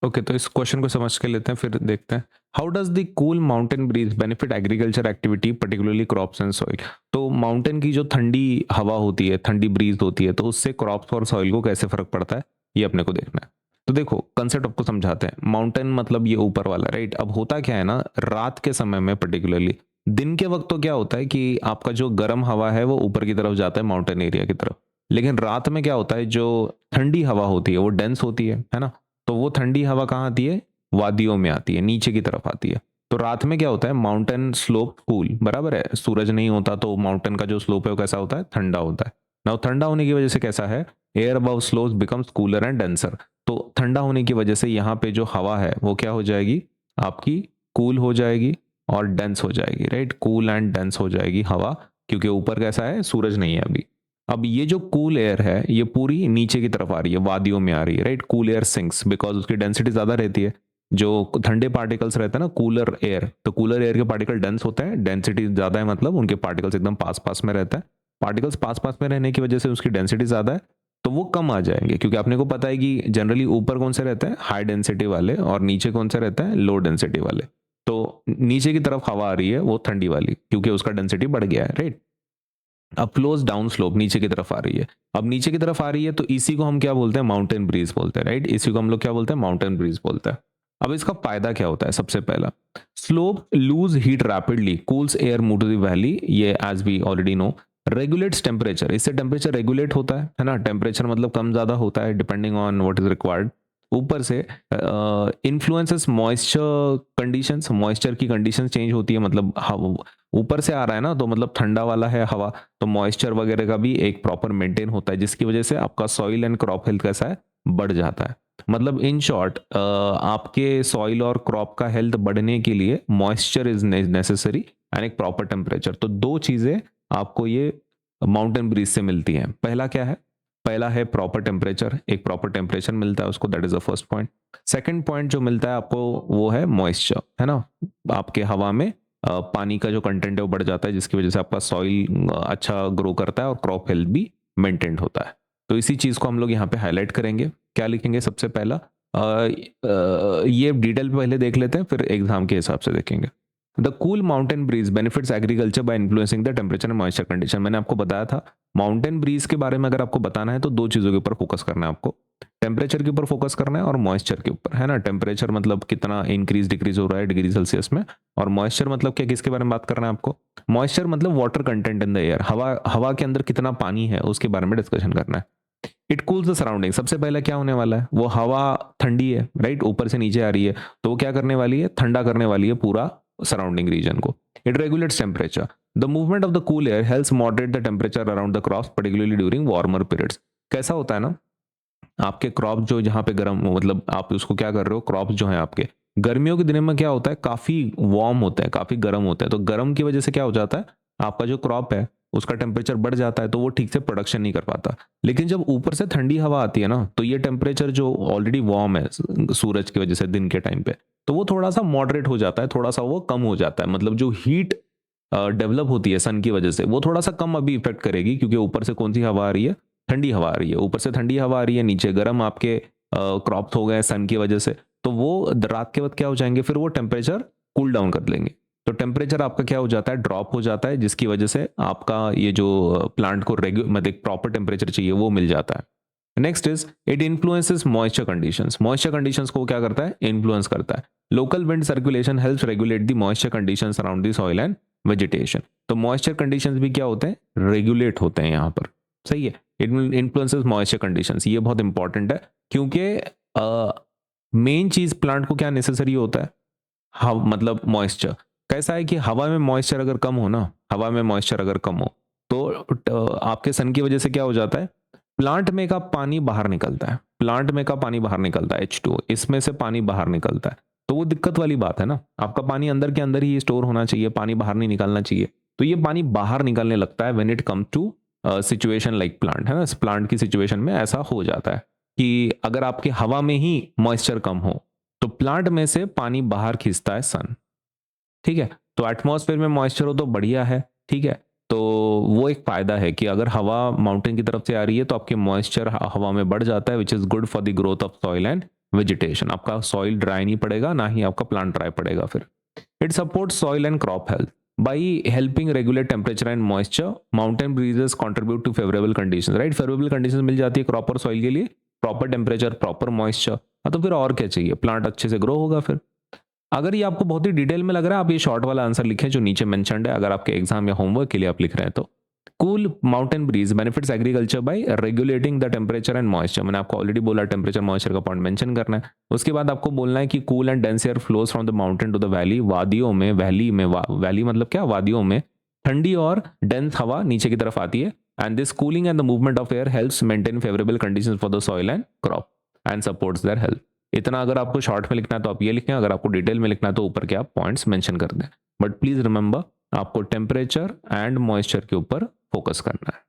Okay, तो इस question को समझ के लेते हैं, फिर देखते हैं। How does the cool mountain breeze benefit agriculture activity, particularly crops and soil? तो माउंटेन की जो ठंडी हवा होती है, ठंडी ब्रीज होती है, तो उससे क्रॉप्स और सॉइल को कैसे फर्क पड़ता है, ये अपने को देखना है। तो देखो, कंसेप्ट आपको समझाते हैं। माउंटेन मतलब ये ऊपर वाला, राइट? अब होता क्या है ना, रात के समय में पर्टिकुलरली, दिन के वक्त तो क्या होता है कि आपका जो गर्म हवा है वो ऊपर की तरफ जाता है, माउंटेन एरिया की तरफ। लेकिन रात में क्या होता है, जो ठंडी हवा होती है वो डेंस होती है ना? तो वो ठंडी हवा कहाँ आती है? वादियों में आती है, नीचे की तरफ आती है। तो रात में क्या होता है, माउंटेन स्लोप कूल, बराबर है, सूरज नहीं होता तो माउंटेन का जो स्लोप है वो कैसा होता है? ठंडा होता है। नाउ ठंडा होने की वजह से कैसा है, air above slope becomes cooler and denser. तो ठंडा होने की वजह से यहाँ पे जो हवा है वो क्या हो जाएगी, आपकी कूल हो जाएगी और डेंस हो जाएगी, राइट? कूल एंड डेंस हो जाएगी हवा, क्योंकि ऊपर कैसा है, सूरज नहीं है अभी। अब ये जो कूल एयर है ये पूरी नीचे की तरफ आ रही है, वादियों में आ रही है, right? Cool air sinks because उसकी डेंसिटी ज्यादा रहती है। जो ठंडे पार्टिकल्स रहते हैं ना, कूलर एयर, तो कूलर एयर के पार्टिकल डेंस होते हैं, डेंसिटी ज्यादा है, मतलब उनके पार्टिकल्स एकदम पास पास में रहता है। पार्टिकल्स पास पास में रहने की वजह से उसकी डेंसिटी ज्यादा है, तो वो कम आ जाएंगे, क्योंकि आपने को पता है कि जनरली ऊपर कौन से रहते हैं, हाई डेंसिटी वाले, और नीचे कौन से रहते हैं, लो डेंसिटी वाले। तो नीचे की तरफ हवा आ रही है वो ठंडी वाली, क्योंकि उसका डेंसिटी बढ़ गया है, राइट? अब फ्लोज डाउन स्लोप, नीचे की तरफ आ रही है। अब नीचे की तरफ आ रही है तो इसी को हम क्या बोलते हैं, माउंटेन ब्रीज बोलते हैं, राइट? इसी को हम लोग क्या बोलते हैं, माउंटेन ब्रीज बोलते हैं। अब इसका फायदा क्या होता है, सबसे पहला, slope lose heat rapidly, cools air move to the valley, ये as we already know. Regulates temperature, इससे टेम्परेचर रेगुलेट होता है ना? टेम्परेचर मतलब कम ज्यादा होता है depending on what is required. ऊपर से इन्फ्लुएंसेस मॉइस्चर कंडीशंस, मॉइस्चर की कंडीशंस चेंज होती है, मतलब ऊपर से आ रहा है ना, तो मतलब ठंडा वाला है हवा, तो मॉइस्चर वगैरह का भी एक प्रॉपर मेंटेन होता है, जिसकी वजह से आपका सॉइल एंड क्रॉप हेल्थ कैसा है, बढ़ जाता है। मतलब इन शॉर्ट, आपके सॉइल और क्रॉप का हेल्थ बढ़ने के लिए मॉइस्चर इज नेसेसरी एंड एक प्रॉपर टेम्परेचर। तो दो चीजें आपको ये माउंटेन ब्रीज से मिलती हैं। पहला क्या है, पहला है प्रॉपर टेम्परेचर, एक प्रॉपर टेम्परेचर मिलता है उसको, that is the first point. Second point जो मिलता है आपको वो है मॉइस्चर, है ना? आपके हवा में पानी का जो कंटेंट है वो बढ़ जाता है, जिसकी वजह से आपका सॉइल अच्छा ग्रो करता है और क्रॉप हेल्थ भी मेंटेन होता है। तो इसी चीज को हम लोग यहाँ पे हाईलाइट करेंगे। क्या लिखेंगे सबसे पहला, ये डिटेल पहले देख लेते हैं, फिर एग्जाम के हिसाब से देखेंगे। The cool mountain breeze benefits agriculture by influencing the temperature and moisture condition. मैंने आपको बताया था, माउंटेन ब्रीज के बारे में अगर आपको बताना है तो दो चीजों के ऊपर फोकस करना है आपको, टेम्परेचर के ऊपर फोकस करना है और मॉइस्चर के ऊपर, है ना? टेम्परेचर मतलब कितना इंक्रीज डिक्रीज हो रहा है डिग्री सेल्सियस में, और मॉइस्चर मतलब क्या, किसके बारे में बात करना है आपको? मॉइस्चर मतलब water content in the air, हवा हवा के अंदर कितना पानी है उसके बारे में डिस्कशन करना है। इट कूल्स द सराउंडिंग, सबसे पहले क्या होने वाला है, वो हवा ठंडी है, राइट? ऊपर से नीचे आ रही है, तो वो क्या करने वाली है, ठंडा करने वाली है पूरा सराउंडिंग रीजन को। It regulates temperature, the movement of the cool air helps moderate the temperature around the crops, particularly during warmer periods. कैसा होता है ना, आपके क्रॉप जो जहाँ पे गर्म, मतलब आप उसको क्या कर रहे हो, क्रॉप जो है आपके गर्मियों के दिनों में क्या होता है, काफी वार्म होता है, काफी गर्म होता है, तो गर्म की वजह से क्या हो जाता है, आपका जो क्रॉप है उसका टेम्परेचर बढ़ जाता है, तो वो ठीक से प्रोडक्शन नहीं कर पाता। लेकिन जब ऊपर से ठंडी हवा आती है ना, तो ये टेम्परेचर जो ऑलरेडी वार्म है सूरज की वजह से दिन के टाइम पे, तो वो थोड़ा सा मॉडरेट हो जाता है, थोड़ा सा वो कम हो जाता है, मतलब जो हीट डेवलप होती है सन की वजह से वो थोड़ा सा कम अभी इफेक्ट करेगी, क्योंकि ऊपर से कौन सी हवा आ रही है, ठंडी हवा आ रही है। ऊपर से ठंडी हवा आ रही है, नीचे गर्म आपके क्रॉप्स हो गए सन की वजह से, तो वो रात के वक्त क्या हो जाएंगे, फिर वो टेम्परेचर कूल डाउन कर लेंगे, तो टेम्परेचर आपका क्या हो जाता है, ड्रॉप हो जाता है, जिसकी वजह से आपका ये जो प्लांट को मतलब एक प्रॉपर टेम्परेचर चाहिए वो मिल जाता है। Next is it influences moisture conditions, moisture conditions को क्या करता है, इन्फ्लुएंस करता है। Local wind circulation helps regulate the moisture conditions around the soil and vegetation. तो मॉइस्चर कंडीशंस भी क्या होते हैं, रेगुलेट होते हैं यहाँ पर, सही है? इट इन्फ्लुएंसेस मॉइस्चर कंडीशंस, ये बहुत इंपॉर्टेंट है, क्योंकि मेन चीज प्लांट को क्या नेसेसरी होता है, मतलब मॉइस्चर। कैसा है कि हवा में मॉइस्चर अगर कम हो ना, हवा में मॉइस्चर अगर कम हो तो आपके सन की वजह से क्या हो जाता है, प्लांट में का पानी बाहर निकलता है, प्लांट में का पानी बाहर निकलता है, H2O, इसमें से पानी बाहर निकलता है, तो वो दिक्कत वाली बात है ना। आपका पानी अंदर के अंदर ही स्टोर होना चाहिए, पानी बाहर नहीं निकलना चाहिए, तो ये पानी बाहर निकलने लगता है when it come to situation like plant, है ना? इस प्लांट की सिचुएशन में ऐसा हो जाता है कि अगर आपकी हवा में ही मॉइस्चर कम हो तो प्लांट में से पानी बाहर खींचता है सन, ठीक है? तो एटमॉस्फेयर में मॉइस्चर हो तो बढ़िया है, ठीक है? तो वो एक फायदा है कि अगर हवा माउंटेन की तरफ से आ रही है तो आपके मॉइस्चर हवा में बढ़ जाता है, which is good for the growth of soil and vegetation, आपका सॉइल ड्राई नहीं पड़ेगा, ना ही आपका प्लांट ड्राई पड़ेगा फिर। It supports soil and crop health by helping regulate temperature and moisture. Mountain breezes contribute to favorable conditions, right? favorable conditions मिल जाती है crop और सॉइल के लिए, प्रॉपर टेम्परेचर, प्रॉपर मॉइस्चर, हाँ तो फिर और क्या चाहिए, प्लांट अच्छे से ग्रो होगा फिर। अगर ये आपको बहुत ही डिटेल में लग रहा है, आप ये शॉर्ट वाला आंसर लिखें जो नीचे मेंशन्ड है, अगर आपके एग्जाम या होमवर्क के लिए आप लिख रहे हैं तो। Cool mountain breeze benefits agriculture by regulating the temperature and moisture, मैंने आपको ऑलरेडी बोला टेम्परेचर मॉइस्चर का पॉइंट मेंशन करना है। उसके बाद आपको बोलना है कि cool and dense air flows from the mountain to the valley, वादियों में, वैली में, वैली मतलब क्या, वादियों में ठंडी और डेंस हवा नीचे की तरफ आती है, and this cooling and the movement of air helps maintain favourable conditions for the soil and crop and supports their health. इतना अगर आपको शॉर्ट में लिखना है तो आप ये लिखें, अगर आपको डिटेल में लिखना है तो ऊपर के आप पॉइंट्स मेंशन कर दें, बट प्लीज रिमेंबर आपको टेम्परेचर एंड मॉइस्चर के ऊपर फोकस करना है।